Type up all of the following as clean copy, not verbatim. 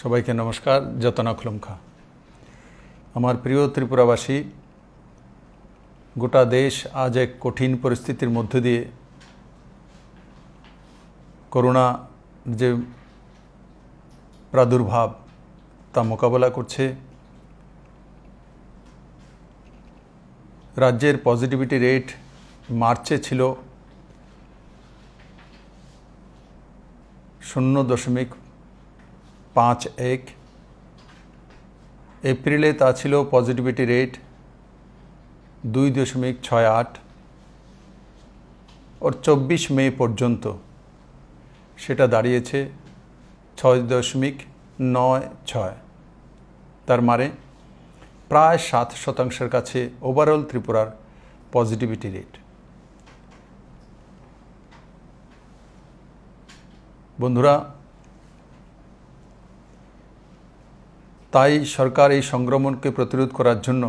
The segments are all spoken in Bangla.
সবাইকে নমস্কার। যতনা খুলুমখা। আমার প্রিয় ত্রিপুরাবাসী, গোটা দেশ আজ এক কঠিন পরিস্থিতির মধ্য দিয়ে করোনা যে প্রাদুর্ভাব তা মোকাবেলা করছে। রাজ্যের পজিটিভিটি রেট মার্চে ছিল 0.51, এপ্রিলে তা ছিল পজিটিভিটি রেট 2.68 और 24 মে পর্যন্ত সেটা দাঁড়িয়েছে 6.96। তার মানে প্রায় 7% কাছে ওভারঅল ত্রিপুরার পজিটিভিটি রেট। বন্ধুরা, তাই সরকার এই সংক্রমণকে প্রতিরোধ করার জন্য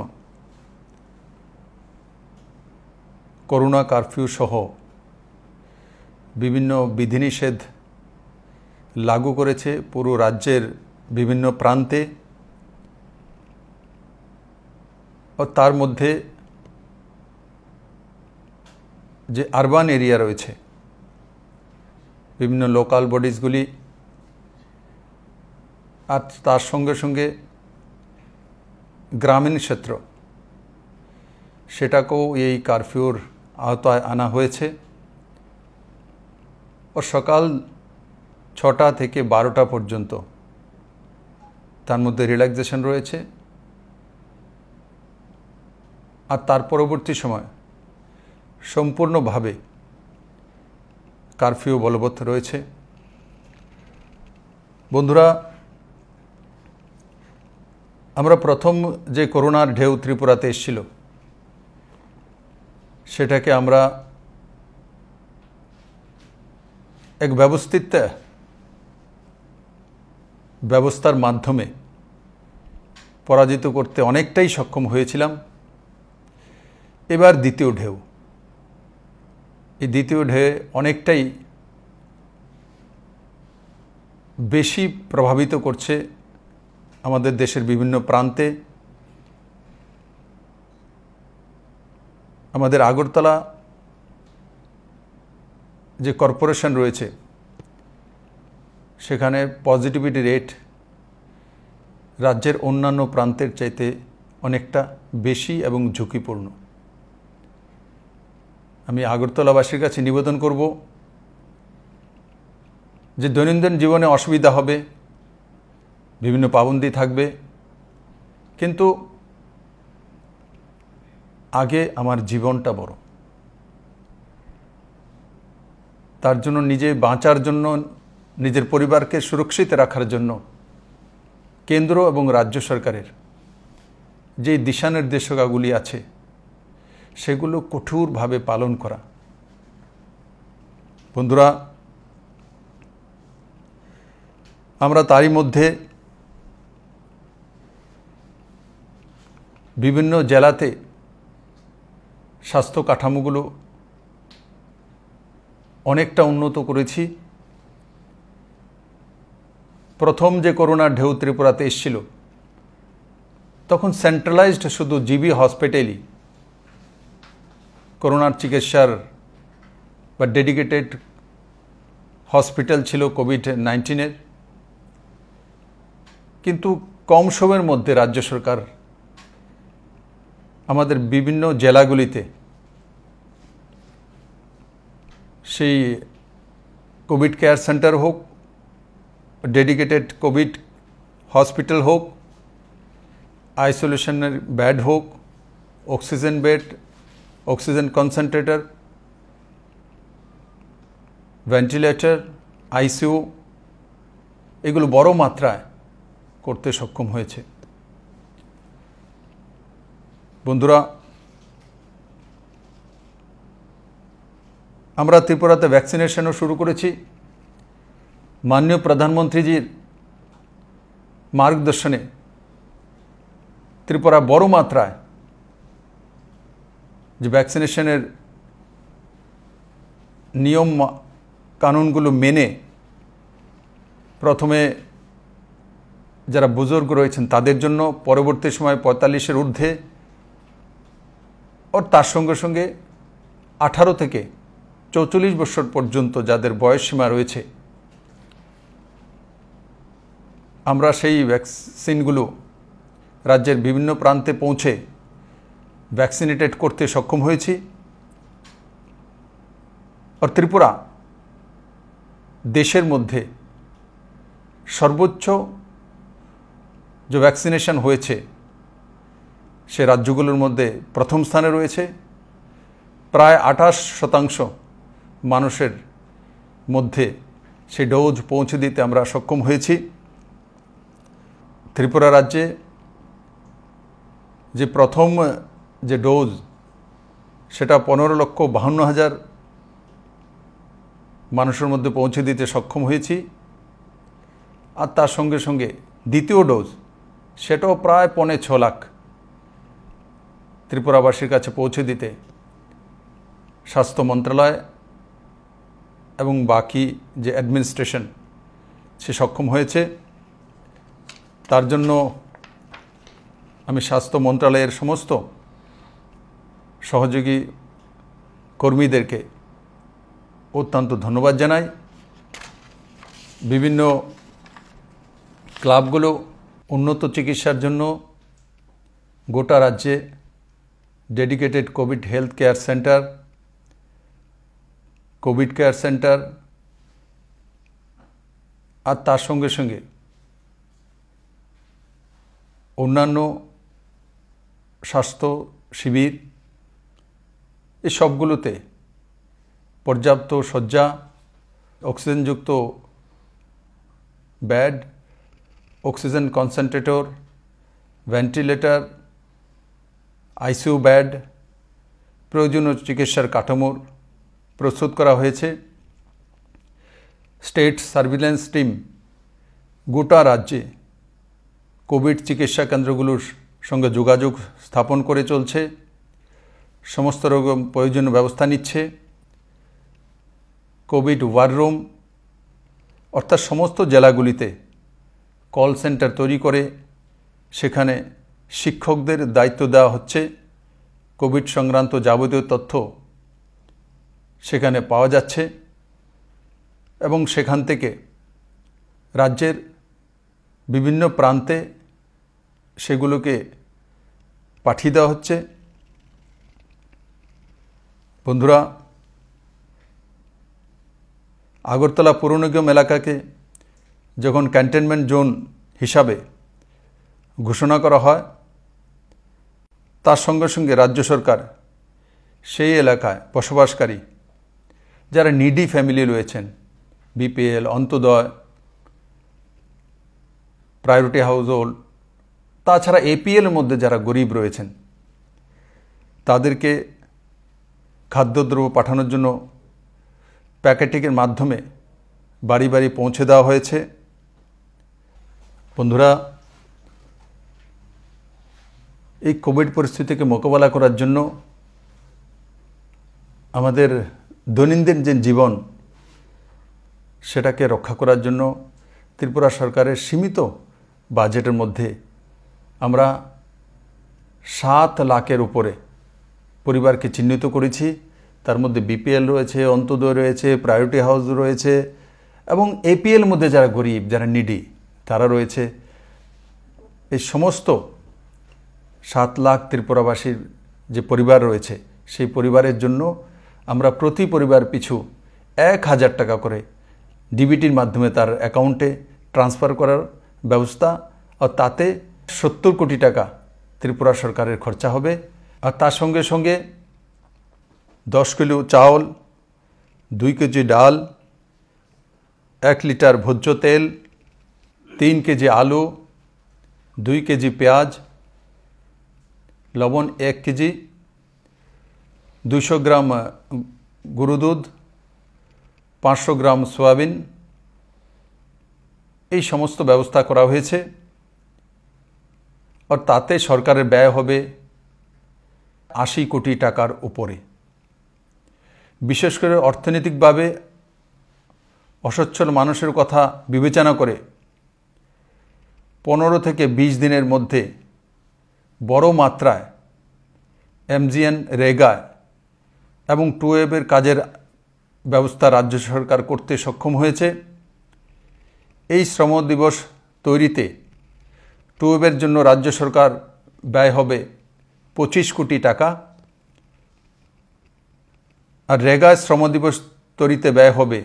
করোনা কারফিউ সহ বিভিন্ন বিধিনিষেধ লাগু করেছে পুরো রাজ্যের বিভিন্ন প্রান্তে। ও তার মধ্যে যে আরবান এরিয়া রয়েছে, বিভিন্ন লোকাল বডিজগুলি, আর তার সঙ্গে সঙ্গে গ্রামীণ ক্ষেত্র, সেটাকেও এই কারফিউর আওতায় আনা হয়েছে। ও সকাল 6টা থেকে 12টা পর্যন্ত তার মধ্যে রিল্যাক্সেশন রয়েছে, আর তার পরবর্তী সময় সম্পূর্ণভাবে কারফিউ বলবৎ রয়েছে। বন্ধুরা, আমরা প্রথম যে করোনার ঢেউ ত্রিপুরাতে এসেছিল সেটাকে আমরা এক ব্যবস্থার মাধ্যমে পরাজিত করতে অনেকটাই সক্ষম হয়েছিলাম। এবার দ্বিতীয় ঢেউ, এই দ্বিতীয় ঢেউ অনেকটাই বেশি প্রভাবিত করছে আমাদের দেশের বিভিন্ন প্রান্তে। আমাদের আগরতলা যে কর্পোরেশন রয়েছে সেখানে পজিটিভিটি রেট রাজ্যের অন্যান্য প্রান্তের চাইতে অনেকটা বেশি এবং ঝুঁকিপূর্ণ। আমি আগরতলাবাসীর কাছে নিবেদন করব যে দৈনন্দিন জীবনে অসুবিধা হবে, বিভিন্ন পাবন্দি থাকবে, কিন্তু আগে আমার জীবনটা বড়। তার জন্য নিজে বাঁচার জন্য, নিজের পরিবারকে সুরক্ষিত রাখার জন্য কেন্দ্র এবং রাজ্য সরকারের যে দিশানির্দেশিকাগুলি আছে সেগুলো কঠোরভাবে পালন করা। বন্ধুরা, আমরা তারই মধ্যে বিভিন্ন জেলাতে স্বাস্থ্য কাঠামোগুলো অনেকটা উন্নত করেছি। প্রথম যে করোনার ঢেউ ত্রিপুরাতে এসেছিল তখন সেন্ট্রালাইজড শুধু জিবি হসপিটালই করোনার চিকিৎসার বা ডেডিকেটেড হসপিটাল ছিল কোভিড-19-এর। কিন্তু কম সময়ের মধ্যে রাজ্য সরকার আমাদের বিভিন্ন জেলাগুলিতে সেই কোভিড কেয়ার সেন্টার হোক, ডেডিকেটেড কোভিড হসপিটাল হোক, আইসোলেশনের বেড হোক, oxygen bed, oxygen concentrator, ventilator, ICU, এগুলো বড় মাত্রায় করতে সক্ষম হয়েছে। বন্ধুরা, আমরা ত্রিপুরাতে ভ্যাকসিনেশনও শুরু করেছি। মাননীয় প্রধানমন্ত্রীজির মার্গদর্শনে ত্রিপুরা বড় মাত্রায় যে ভ্যাকসিনেশনের নিয়ম কানুনগুলো মেনে প্রথমে যারা বুজুর্গ রয়েছেন তাদের জন্য পরবর্তী সময় ৪৫-এর ঊর্ধ্বে ও তার সঙ্গে সঙ্গে ১৮ থেকে ৪৪ বছর পর্যন্ত যাদের বয়সসীমা রয়েছে, আমরা সেই ভ্যাকসিনগুলো রাজ্যের বিভিন্ন প্রান্তে পৌঁছে ভ্যাকসিনেটেড করতে সক্ষম হয়েছি। আর ত্রিপুরা দেশের মধ্যে সর্বোচ্চ যে ভ্যাকসিনেশন হয়েছে সে রাজ্যগুলোর মধ্যে প্রথম স্থানে রয়েছে। প্রায় ২৮% মানুষের মধ্যে সেই ডোজ পৌঁছে দিতে আমরা সক্ষম হয়েছি। ত্রিপুরা রাজ্যে যে প্রথম যে ডোজ সেটা ১৫,৫২,০০০ মানুষের মধ্যে পৌঁছে দিতে সক্ষম হয়েছি। আর তার সঙ্গে সঙ্গে দ্বিতীয় ডোজ সেটাও প্রায় ৫.৬ লাখ ত্রিপুরাবাসীর কাছে পৌঁছে দিতে স্বাস্থ্য মন্ত্রণালয় এবং বাকি যে অ্যাডমিনিস্ট্রেশন সে সক্ষম হয়েছে। তার জন্য আমি স্বাস্থ্য মন্ত্রণালয়ের সমস্ত সহযোগী কর্মীদেরকে অত্যন্ত ধন্যবাদ জানাই। বিভিন্ন ক্লাবগুলো উন্নত চিকিৎসার জন্য গোটা রাজ্যে dedicated covid health care centre, covid care centre আর তার সঙ্গে সঙ্গে অন্যান্য স্বাস্থ্য শিবির এই সবগুলোতে পর্যাপ্ত শয্যা, অক্সিজেনযুক্ত bed, oxygen concentrator, ventilator, ICU bed, প্রয়োজনীয় চিকিৎসার কাঠামোর প্রস্তুত করা হয়েছে। স্টেট সার্ভিলেন্স টিম গোটা রাজ্যে কোভিড চিকিৎসা কেন্দ্রগুলোর সঙ্গে যোগাযোগ স্থাপন করে চলছে, সমস্ত রকম প্রয়োজনীয় ব্যবস্থা নিচ্ছে। কোভিড ওয়ার রুম অর্থাৎ সমস্ত জেলাগুলিতে কল সেন্টার তৈরি করে সেখানে শিক্ষকদের দায়িত্ব দেওয়া হচ্ছে। কোভিড সংক্রান্ত যাবতীয় তথ্য সেখানে পাওয়া যাচ্ছে এবং সেখান থেকে রাজ্যের বিভিন্ন প্রান্তে সেগুলোকে পাঠিয়ে দেওয়া হচ্ছে। বন্ধুরা, আগরতলা পৌর নিগম এলাকাকে যখন কন্টেনমেন্ট জোন হিসাবে ঘোষণা করা হয়, তার সঙ্গে সঙ্গে রাজ্য সরকার সেই এলাকায় বসবাসকারী যারা নিডি ফ্যামিলি রয়েছেন, BPL, Antyodaya, priority house hold, তাছাড়া এপিএলের মধ্যে যারা গরিব রয়েছেন তাদেরকে খাদ্যদ্রব্য পাঠানোর জন্য প্যাকেটিংয়ের মাধ্যমে বাড়ি বাড়ি পৌঁছে দেওয়া হয়েছে। বন্ধুরা, এই কোভিড পরিস্থিতিকে মোকাবেলা করার জন্য আমাদের দৈনন্দিন যে জীবন সেটাকে রক্ষা করার জন্য ত্রিপুরা সরকারের সীমিত বাজেটের মধ্যে আমরা 7 লাখের উপরে পরিবারকে চিহ্নিত করেছি। তার মধ্যে বিপিএল রয়েছে, অন্তোদয় রয়েছে, প্রায়োরিটি হাউস রয়েছে এবং এপিএল মধ্যে যারা গরিব, যারা নিডি তারা রয়েছে। এই সমস্ত 7 লাখ ত্রিপুরাবাসীর যে পরিবার রয়েছে সেই পরিবারের জন্য আমরা প্রতি পরিবার পিছু 1,000 টাকা করে ডিবিটির মাধ্যমে তার অ্যাকাউন্টে ট্রান্সফার করার ব্যবস্থা, আর তাতে 70 কোটি টাকা ত্রিপুরা সরকারের খরচা হবে। আর তার সঙ্গে সঙ্গে 10 কিলো চাউল, 2 কেজি ডাল, 1 লিটার ভোজ্য তেল, 3 কেজি আলু, 2 কেজি পেঁয়াজ, লবণ 1 কেজি, 200 গ্রাম গরু দুধ, 500 গ্রাম সয়াবিন, এই সমস্ত ব্যবস্থা করা হয়েছে। আর তাতে সরকারের ব্যয় হবে 80 কোটি টাকার উপরে। বিশেষ করে অর্থনৈতিকভাবে অসচ্ছল মানুষের কথা বিবেচনা করে 15 থেকে 20 দিনের মধ্যে বড় মাত্রায় এমজিএন রেগা এবং 2F কাজের ব্যবস্থা রাজ্য সরকার করতে সক্ষম হয়েছে। এই শ্রম দিবস তৈরিতে 2F জন্য রাজ্য সরকার ব্যয় হবে 25 কোটি টাকা, আর রেগা শ্রম দিবস তৈরিতে ব্যয় হবে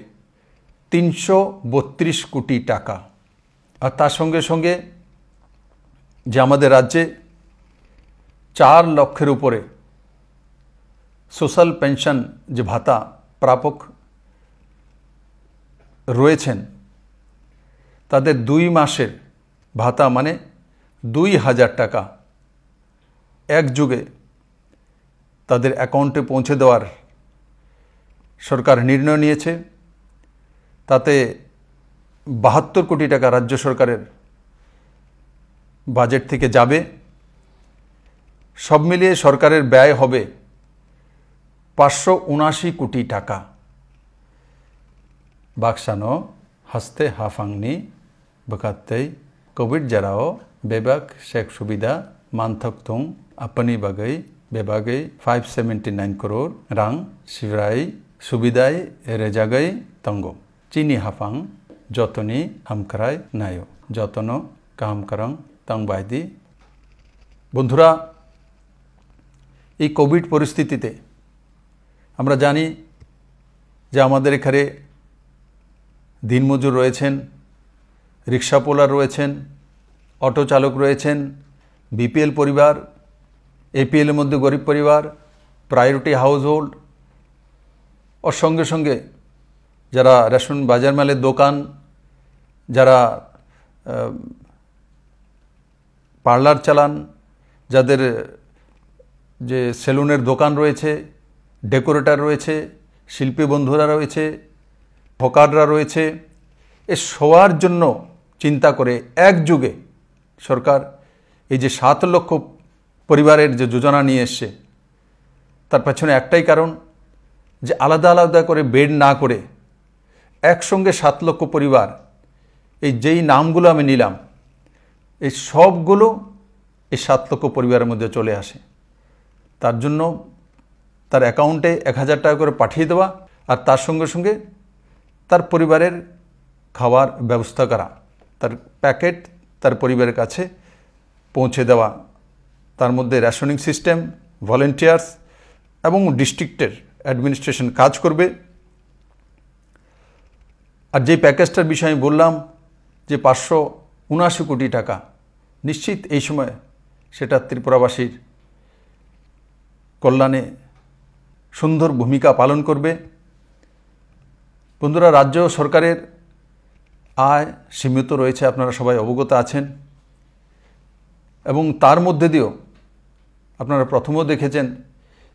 332 কোটি টাকা। আর তার সঙ্গে সঙ্গে যে আমাদের রাজ্যে 4 লক্ষের উপরে সোশ্যাল পেনশন যে ভাতা প্রাপক রয়েছেন তাদের 2 মাসের ভাতা মানে 2000 টাকা একযোগে তাদের অ্যাকাউন্টে পৌঁছে দেওয়ার সরকার নির্ণয় নিয়েছে। তাতে 72 কোটি টাকা রাজ্য সরকারের বাজেট থেকে যাবে। সব মিলিয়ে সরকারের ব্যয় হবে 579 কোটি টাকা। বাক্সানো হাসতে হাফাংনি বকাত্তেই কোভিড জারাও বেবাক শেখ সুবিধা মানথকথং আপনি বাগৈ বেবাগৈ 579 করোড় রাং শিবরাই সুবিধায় রেজাগৈ তঙ্গ চিনি হাফাং যতনি হামকরাই নায় যতন কামকরং তংবাইদি। বন্ধুরা, এই কোভিড পরিস্থিতিতে আমরা জানি যে আমাদের এখানে দিনমজুর রয়েছেন, রিক্সাপোলার রয়েছেন, অটো চালক রয়েছেন, বিপিএল পরিবার, এপিএলের মধ্যে গরিব পরিবার, প্রায়োরিটি হাউস হোল্ড, ওর সঙ্গে সঙ্গে যারা রেশন বাজার মালের দোকান, যারা পার্লার চালান, যাদের যে সেলুনের দোকান রয়েছে, ডেকোরেটর রয়েছে, শিল্পী বন্ধুরা রয়েছে, হকাররা রয়েছে, এ সবার জন্য চিন্তা করে একযোগে সরকার এই যে 7 লক্ষ পরিবারের যে যোজনা নিয়ে এসছে তার পেছনে একটাই কারণ যে আলাদা আলাদা করে বেড না করে একসঙ্গে 7 লক্ষ পরিবার, এই যেই নামগুলো আমি নিলাম এই সবগুলো এই 7 লক্ষ পরিবারের মধ্যে চলে আসে। তার জন্য তার অ্যাকাউন্টে 1000 টাকা করে পাঠিয়ে দেওয়া আর তার সঙ্গে সঙ্গে তার পরিবারের খাওয়ার ব্যবস্থা করা, তার প্যাকেট তার পরিবারের কাছে পৌঁছে দেওয়া। তার মধ্যে রেশনিং সিস্টেম, ভলেন্টিয়ার্স এবং ডিস্ট্রিক্টের অ্যাডমিনিস্ট্রেশন কাজ করবে। আর যে প্যাকেজটার বিষয়ে আমি বললাম যে 579 কোটি টাকা, নিশ্চিত এই সময় সেটা ত্রিপুরাবাসীর কল্যাণে সুন্দর ভূমিকা পালন করবে। বন্ধুরা, রাজ্য সরকারের আয় সীমিত রয়েছে, আপনারা সবাই অবগত আছেন, এবং তার মধ্যে দিয়েও আপনারা প্রথমেও দেখেছেন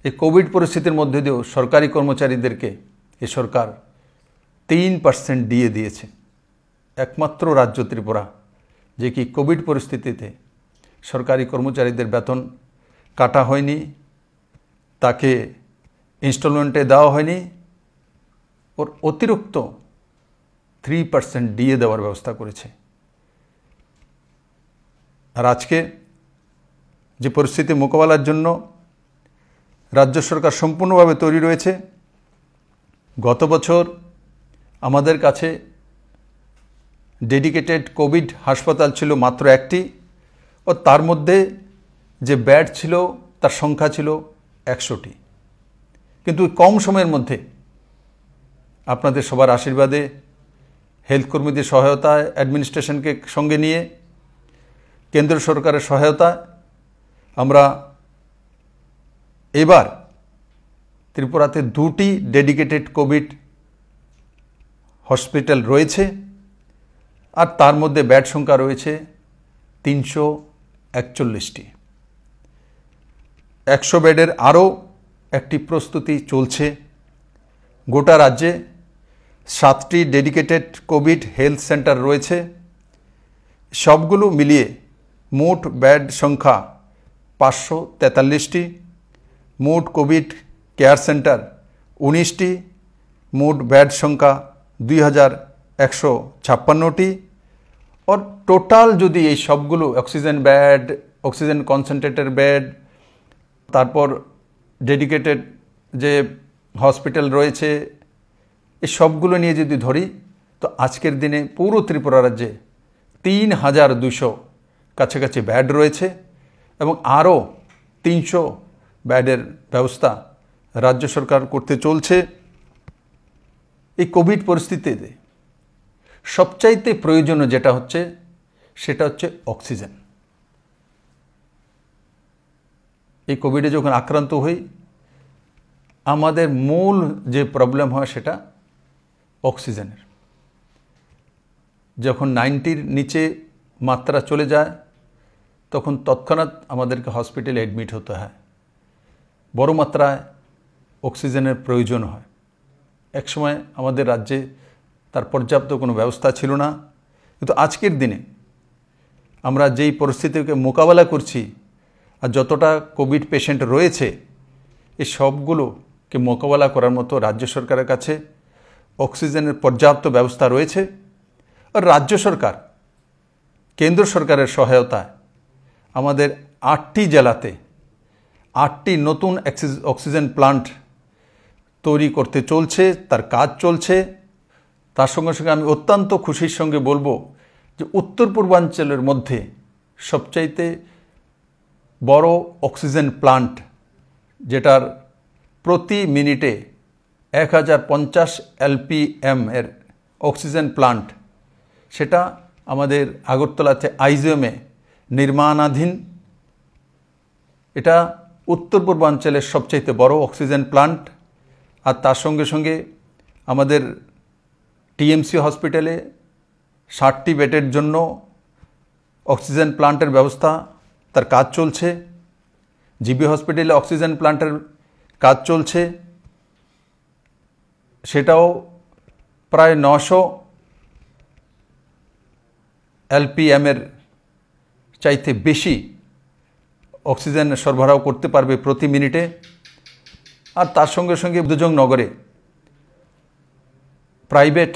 এই কোভিড পরিস্থিতির মধ্যে দিয়েও সরকারি কর্মচারীদেরকে এই সরকার 3% দিয়ে দিয়েছে। একমাত্র রাজ্য ত্রিপুরা যে কি কোভিড পরিস্থিতিতে সরকারি কর্মচারীদের বেতন কাটা হয়নি, তাকে ইনস্টলমেন্টে দেওয়া হয়নি, ওর অতিরিক্ত 3% দিয়ে দেওয়ার ব্যবস্থা করেছে। আর আজকে যে পরিস্থিতি মোকাবেলার জন্য রাজ্য সরকার সম্পূর্ণভাবে তৈরি রয়েছে। গত বছর আমাদের কাছে ডেডিকেটেড কোভিড হাসপাতাল ছিল মাত্র 1টি, ও তার মধ্যে যে বেড ছিল তার সংখ্যা ছিল 100টি। কিন্তু কম সময়ের মধ্যে আপনাদের সবার আশীর্বাদে, হেলথ কর্মীদের সহায়তায়, অ্যাডমিনিস্ট্রেশনকে সঙ্গে নিয়ে, কেন্দ্র সরকারের সহায়তায় আমরা এবার ত্রিপুরাতে 2টি ডেডিকেটেড কোভিড হসপিটাল রয়েছে, আর তার মধ্যে বেড সংখ্যা রয়েছে 341টি। 100 বেডের আরও একটি প্রস্তুতি চলছে। গোটা রাজ্যে 7টি ডেডিকেটেড কোভিড হেলথ সেন্টার রয়েছে। সবগুলো মিলিয়ে মোট বেড সংখ্যা 543টি, মোট কোভিড কেয়ার সেন্টার 19টি, মোট বেড সংখ্যা 2156টি, और টোটাল যদি এই সবগুলো অক্সিজেন বেড, অক্সিজেন কনসেন্ট্রেটের বেড, তারপর ডেডিকেটেড যে হসপিটাল রয়েছে, এই সবগুলো নিয়ে যদি ধরি তো আজকের দিনে পুরো ত্রিপুরা রাজ্যে ৩,২০০ কাছাকাছি বেড রয়েছে এবং আরও ৩০০ বেডের ব্যবস্থা রাজ্য সরকার করতে চলছে। এই কোভিড পরিস্থিতিতে সবচাইতে প্রয়োজনীয় যেটা হচ্ছে সেটা হচ্ছে অক্সিজেন। এই কোভিডে যখন আক্রান্ত হই আমাদের মূল যে প্রবলেম হয় সেটা অক্সিজেনের। যখন 90-র নিচে মাত্রা চলে যায় তখন তৎক্ষণাৎ আমাদেরকে হসপিটালে অ্যাডমিট হতে হয়, বড় মাত্রায় অক্সিজেনের প্রয়োজন হয়। একসময় আমাদের রাজ্যে তার পর্যাপ্ত কোনো ব্যবস্থা ছিল না, কিন্তু আজকের দিনে আমরা যেই পরিস্থিতিকে মোকাবেলা করছি আর যতটা কোভিড পেশেন্ট রয়েছে এই সবগুলোকে মোকাবেলা করার মতো রাজ্য সরকারের কাছে অক্সিজেনের পর্যাপ্ত ব্যবস্থা রয়েছে। আর রাজ্য সরকার কেন্দ্র সরকারের সহায়তায় আমাদের 8টি জেলাতে 8টি নতুন অক্সিজেন প্লান্ট তৈরি করতে চলছে, তার কাজ চলছে। তার সঙ্গে সঙ্গে আমি অত্যন্ত খুশির সঙ্গে বলবো যে উত্তর পূর্বাঞ্চলের মধ্যে সবচাইতে বড় অক্সিজেন প্লান্ট, যেটার প্রতি মিনিটে 1050 LPM এর অক্সিজেন প্লান্ট, সেটা আমাদের আগরতলাতে আইজিএমে নির্মাণাধীন। এটা উত্তর পূর্বাঞ্চলের সবচাইতে বড় অক্সিজেন প্লান্ট। আর তার সঙ্গে সঙ্গে আমাদের টিএমসি হসপিটালে 60টি বেডের জন্য অক্সিজেন প্লান্টের ব্যবস্থা, তার কাজ চলছে। জিবি হসপিটালে অক্সিজেন প্লান্টের কাজ চলছে, সেটাও প্রায় 900 LPM এর চাইতে বেশি অক্সিজেন সরবরাহ করতে পারবে প্রতি মিনিটে। আর তার সঙ্গে সঙ্গে বুদ্ধজং-নগরে প্রাইভেট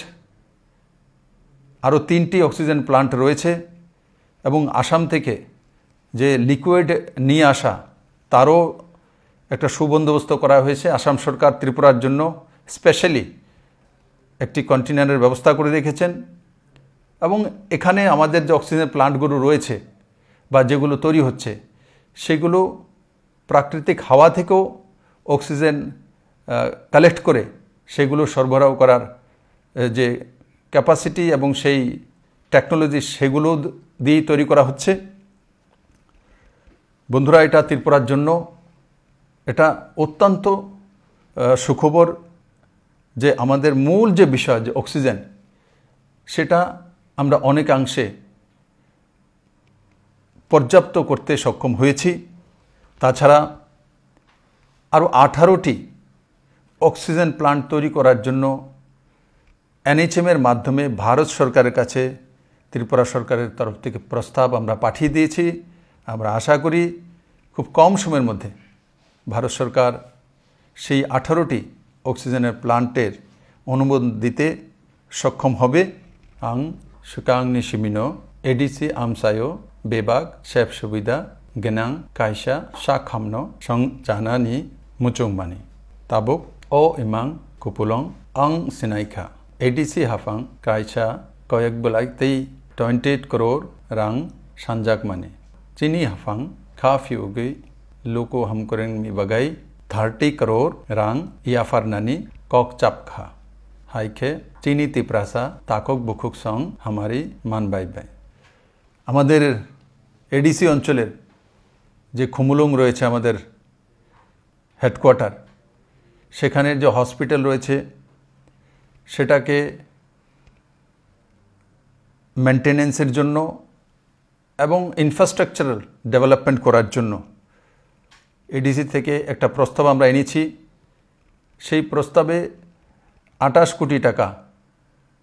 আরও 3টি অক্সিজেন প্লান্ট রয়েছে এবং আসাম থেকে যে লিকুইড নিয়ে আসা তারও একটা সুবন্দোবস্ত করা হয়েছে। আসাম সরকার ত্রিপুরার জন্য স্পেশালি একটি কন্টেনারের ব্যবস্থা করে রেখেছেন এবং এখানে আমাদের যে অক্সিজেন প্লান্টগুলো রয়েছে বা যেগুলো তৈরি হচ্ছে সেগুলো প্রাকৃতিক হাওয়া থেকেও অক্সিজেন কালেক্ট করে সেগুলো সরবরাহ করার যে ক্যাপাসিটি এবং সেই টেকনোলজি সেগুলো দিয়েই তৈরি করা হচ্ছে। বন্ধুরা, এটা ত্রিপুরার জন্য এটা অত্যন্ত সুখবর যে আমাদের মূল যে বিষয় যে অক্সিজেন, সেটা আমরা অনেকাংশে পর্যাপ্ত করতে সক্ষম হয়েছি। তাছাড়া আরও 18টি অক্সিজেন প্লান্ট তৈরি করার জন্য এনএইচএমের মাধ্যমে ভারত সরকারের কাছে ত্রিপুরা সরকারের তরফ থেকে প্রস্তাব আমরা পাঠিয়ে দিয়েছি। আমরা আশা করি খুব কম সময়ের মধ্যে ভারত সরকার সেই 18টি অক্সিজেনের প্লান্টের অনুমোদন দিতে সক্ষম হবে। আং সুকাংনি সিমিনো এডিসি আমসায়ো বেবাগ সেব সুবিধা গেনাং কাইসা সাখামনো সং জানানি মুচুংমানি তাবুক ও ইমাং কুপুলং আং সিনাইখা এডিসি হাফাং কাইসা কয়েক বেলাইতেই 28 crore রাং সানজাকমানি চিনি হাফাং খা ফিউগৈ লোকো হামকরেং মি বাগাই 30 crore রাং ইয়াফারনানি কক চাপখা হাইখে চিনি তিপ্রাসা তাকক বুকুক সং হামারি মান বাই বাই। আমাদের এডিসি অঞ্চলের যে খুমুলুং রয়েছে আমাদের হেডকোয়ার্টার, সেখানে যে হসপিটাল রয়েছে সেটাকে মেনটেনেন্সের জন্য এবং ইনফ্রাস্ট্রাকচারাল ডেভেলপমেন্ট করার জন্য এডিসি থেকে একটা প্রস্তাব আমরা এনেছি। সেই প্রস্তাবে 28 কোটি টাকা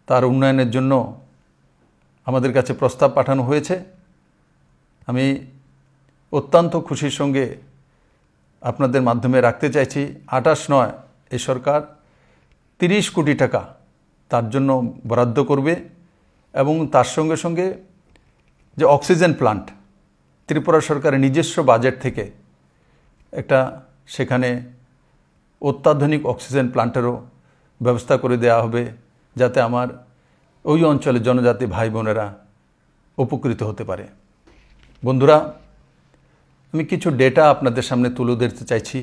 তার উন্নয়নের জন্য আমাদের কাছে প্রস্তাব পাঠানো হয়েছে। আমি অত্যন্ত খুশির সঙ্গে আপনাদের মাধ্যমে রাখতে চাইছি, 28 নয়, এই সরকার 30 কোটি টাকা তার জন্য বরাদ্দ করবে এবং তার সঙ্গে সঙ্গে যে অক্সিজেন প্লান্ট ত্রিপুরা সরকারের নিজস্ব বাজেট থেকে একটা সেখানে অত্যাধুনিক অক্সিজেন প্লান্টেরও ব্যবস্থা করে দেওয়া হবে, যাতে আমার ওই অঞ্চলের জনজাতি ভাই বোনেরা উপকৃত হতে পারে। বন্ধুরা, আমি কিছু ডেটা আপনাদের সামনে তুলে ধরতে চাইছি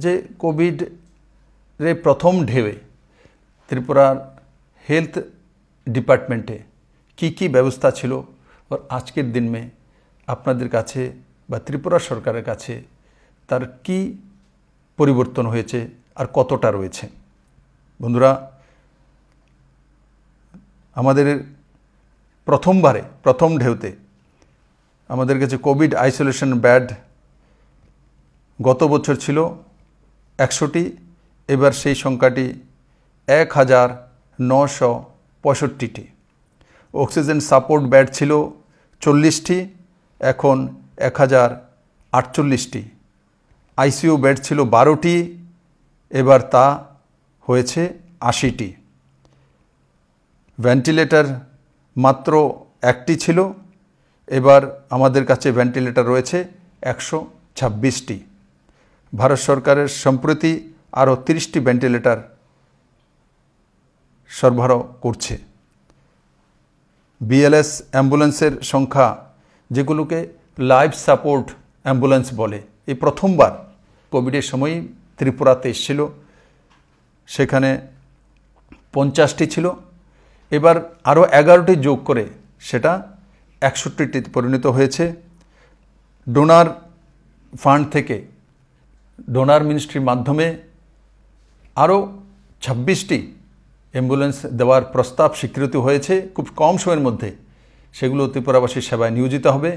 যে কোভিডের প্রথম ঢেউয়ে ত্রিপুরার হেলথ ডিপার্টমেন্টে কি ব্যবস্থা ছিল, আর আজকের দিন মে আপনাদের কাছে বা ত্রিপুরা সরকারের কাছে তার কি পরিবর্তন হয়েছে আর কতটা রয়েছে। বন্ধুরা, আমাদের প্রথম ঢেউতে আমাদের কাছে কোভিড আইসোলেশন বেড গত বছর ছিল 100টি, এবার সেই সংখ্যাটি 1965টি। অক্সিজেন সাপোর্ট বেড ছিল 40টি, এখন 1048টি। আইসিইউ বেড ছিল 12টি, এবার তা হয়েছে 80টি। ভেন্টিলেটর মাত্র 1টি ছিল, এবার আমাদের কাছে ভেন্টিলেটর রয়েছে 126টি। ভারত সরকারের সম্প্রতি আরও 30টি ভেন্টিলেটর সরবরাহ করছে। বিএলএস অ্যাম্বুলেন্সের সংখ্যা, যেগুলোকে লাইফ সাপোর্ট অ্যাম্বুলেন্স বলে, এই প্রথমবার কোভিডের সময়ই ত্রিপুরাতে এসেছিল, সেখানে 50টি ছিল, এবার আরও 11টি যোগ করে সেটা 61টিতে পরিণত হয়েছে। ডোনার ফান্ড থেকে, ডোনার মিনিস্ট্রির মাধ্যমে আরও 26টি অ্যাম্বুলেন্স দেওয়ার প্রস্তাব স্বীকৃতি হয়েছে খুব কম সময়ের মধ্যে। সেগুলো ত্রিপুরাবাসীর সেবায় নিয়োজিত হবে।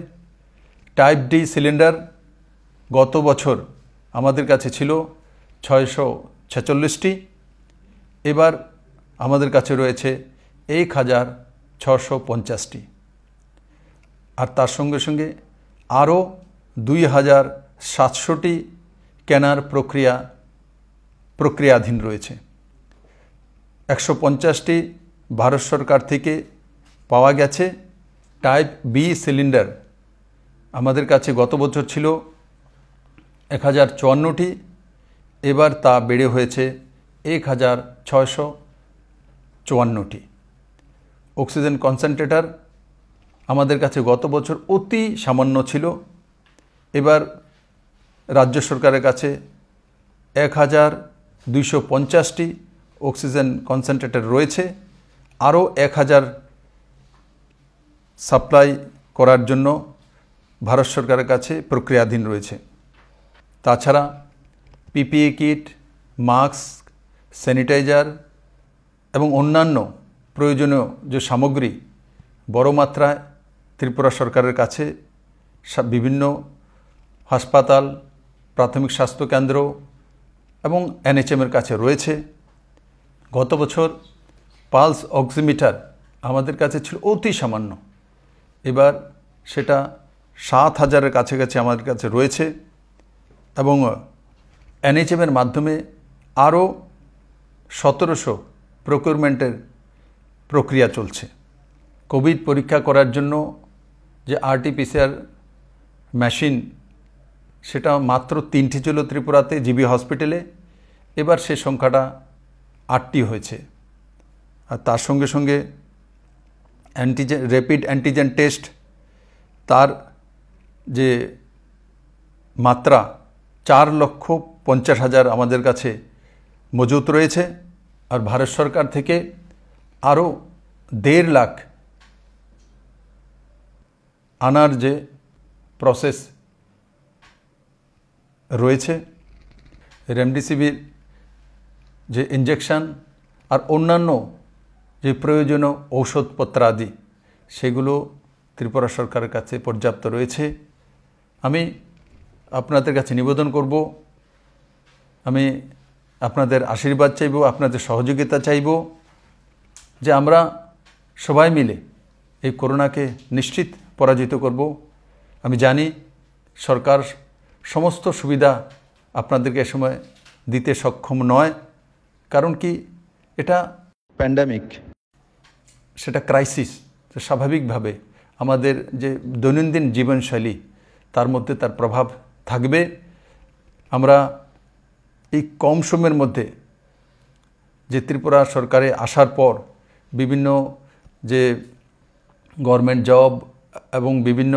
টাইপ ডি সিলিন্ডার গত বছর আমাদের কাছে ছিল 646টি, এবার আমাদের কাছে রয়েছে 1650টি। আর তার সঙ্গে সঙ্গে আরও 2700টি কেনার প্রক্রিয়াধীন রয়েছে। 150টি ভারত সরকার থেকে পাওয়া গেছে। টাইপ বি সিলিন্ডার আমাদের কাছে গত বছর ছিল 1054টি, এবার তা বেড়ে হয়েছে 1654টি। অক্সিজেন কনসেন্ট্রেটর আমাদের কাছে গত বছর অতি সামান্য ছিল, এবার রাজ্য সরকারের কাছে 1250টি অক্সিজেন কনসেন্ট্রেটর রয়েছে। আরও 1000 সাপ্লাই করার জন্য ভারত সরকারের কাছে প্রক্রিয়াধীন রয়েছে। তাছাড়া পিপিই কিট, মাস্ক, স্যানিটাইজার এবং অন্যান্য প্রয়োজনীয় যে সামগ্রী বড় মাত্রায় ত্রিপুরা সরকারের কাছে বিভিন্ন হাসপাতাল, প্রাথমিক স্বাস্থ্যকেন্দ্র এবং এনএচএমের কাছে রয়েছে। গত বছর পালস অক্সিমিটার আমাদের কাছে ছিল অতি সামান্য, এবার সেটা 7000-এর কাছাকাছি আমাদের কাছে রয়েছে এবং এনএচএমের মাধ্যমে আরও 1700 প্রকিউরমেন্টের প্রক্রিয়া চলছে। কোভিড পরীক্ষা করার জন্য যে আরটিপিসিআর মেশিন, সেটা মাত্র 3টি ছিল ত্রিপুরাতে জিবি হসপিটালে, এবার সে সংখ্যাটা 8টি হয়েছে। আর তার সঙ্গে সঙ্গে র্যাপিড অ্যান্টিজেন টেস্ট, তার যে মাত্রা 4,50,000 আমাদের কাছে মজুত রয়েছে। আর ভারত সরকার থেকে আরও 1.5 লাখ আনার যে প্রসেস রয়েছে। রেমডেসিভির যে ইঞ্জেকশন আর অন্যান্য যে প্রয়োজনীয় ঔষধপত্রাদি, সেগুলো ত্রিপুরা সরকারের কাছে পর্যাপ্ত রয়েছে। আমি আপনাদের কাছে নিবেদন করব, আমি আপনাদের আশীর্বাদ চাইব, আপনাদের সহযোগিতা চাইব যে আমরা সবাই মিলে এই করোনাকে নিশ্চিত পরাজিত করব। আমি জানি সরকার সমস্ত সুবিধা আপনাদেরকে এ সময় দিতে সক্ষম নয়, কারণ কি এটা প্যান্ডেমিক, সেটা ক্রাইসিস। স্বাভাবিকভাবে আমাদের যে দৈনন্দিন জীবনশৈলী তার মধ্যে তার প্রভাব থাকবে। আমরা এই কম সময়ের মধ্যে যে ত্রিপুরা সরকারে আসার পর বিভিন্ন যে গভর্নমেন্ট জব এবং বিভিন্ন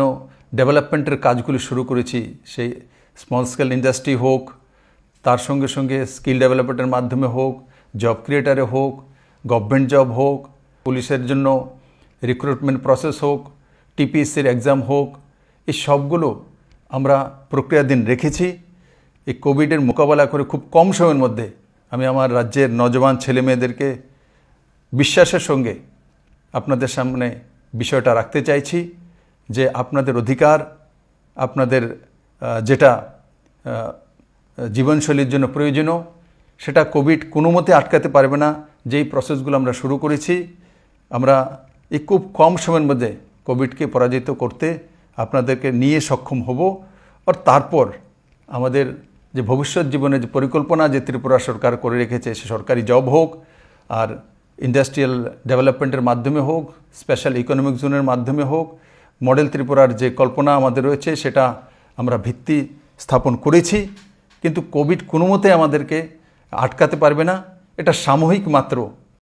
ডেভেলপমেন্টের কাজগুলি শুরু করেছি, সেই স্মল স্কেল ইন্ডাস্ট্রি হোক, তার সঙ্গে সঙ্গে স্কিল ডেভেলপমেন্টের মাধ্যমে হোক, জব ক্রিয়েটারে হোক, গভর্নমেন্ট জব হোক, পুলিশের জন্য রিক্রুটমেন্ট প্রসেস হোক, টিপিএসসির এক্সাম হোক, এই সবগুলো আমরা প্রক্রিয়াধীন রেখেছি। এই কোভিডের মোকাবেলা করে খুব কম সময়ের মধ্যে আমি আমার রাজ্যের নজওয়ান ছেলেমেয়েদেরকে বিশ্বাসের সঙ্গে আপনাদের সামনে বিষয়টা রাখতে চাইছি যে আপনাদের অধিকার, আপনাদের যেটা জীবনশৈলীর জন্য প্রয়োজনীয়, সেটা কোভিড কোনো মতে আটকাতে পারবে না। যেই প্রসেসগুলো আমরা শুরু করেছি, আমরা এই খুব কম সময়ের মধ্যে কোভিডকে পরাজিত করতে আপনাদেরকে নিয়ে সক্ষম হব। আর তারপর আমাদের যে ভবিষ্যৎ জীবনের যে পরিকল্পনা যে ত্রিপুরা সরকার করে রেখেছে, সে সরকারি জব হোক আর ইন্ডাস্ট্রিয়াল ডেভেলপমেন্টের মাধ্যমে হোক, স্পেশাল ইকোনমিক জোনের মাধ্যমে হোক, মডেল ত্রিপুরার যে কল্পনা আমাদের রয়েছে সেটা আমরা ভিত্তি স্থাপন করেছি। কিন্তু কোভিড কোনো মতে আমাদেরকে আটকাতে পারবে না। এটা সাময়িক মাত্র